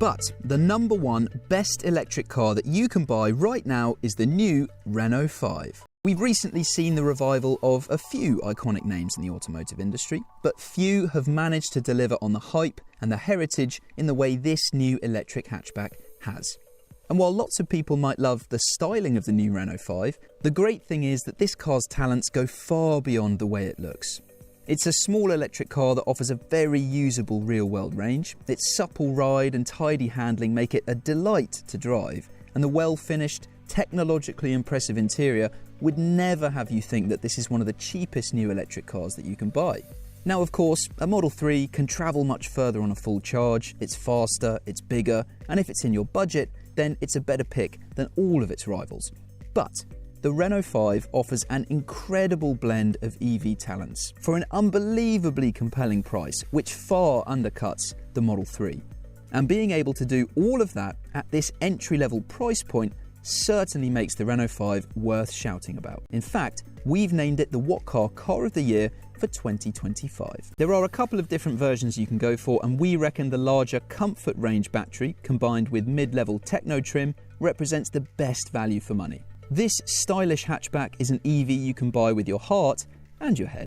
But the number one best electric car that you can buy right now is the new Renault 5. We've recently seen the revival of a few iconic names in the automotive industry, but few have managed to deliver on the hype and the heritage in the way this new electric hatchback has. And while lots of people might love the styling of the new Renault 5, the great thing is that this car's talents go far beyond the way it looks. It's a small electric car that offers a very usable real-world range. Its supple ride and tidy handling make it a delight to drive, and the well-finished, technologically impressive interior would never have you think that this is one of the cheapest new electric cars that you can buy. Now, of course, a Model 3 can travel much further on a full charge, it's faster, it's bigger, and if it's in your budget, then it's a better pick than all of its rivals. But the Renault 5 offers an incredible blend of EV talents for an unbelievably compelling price, which far undercuts the Model 3. And being able to do all of that at this entry-level price point certainly makes the Renault 5 worth shouting about. In fact, we've named it the What Car of the Year for 2025. There are a couple of different versions you can go for, and we reckon the larger comfort range battery combined with mid-level techno trim represents the best value for money. This stylish hatchback is an EV you can buy with your heart and your head.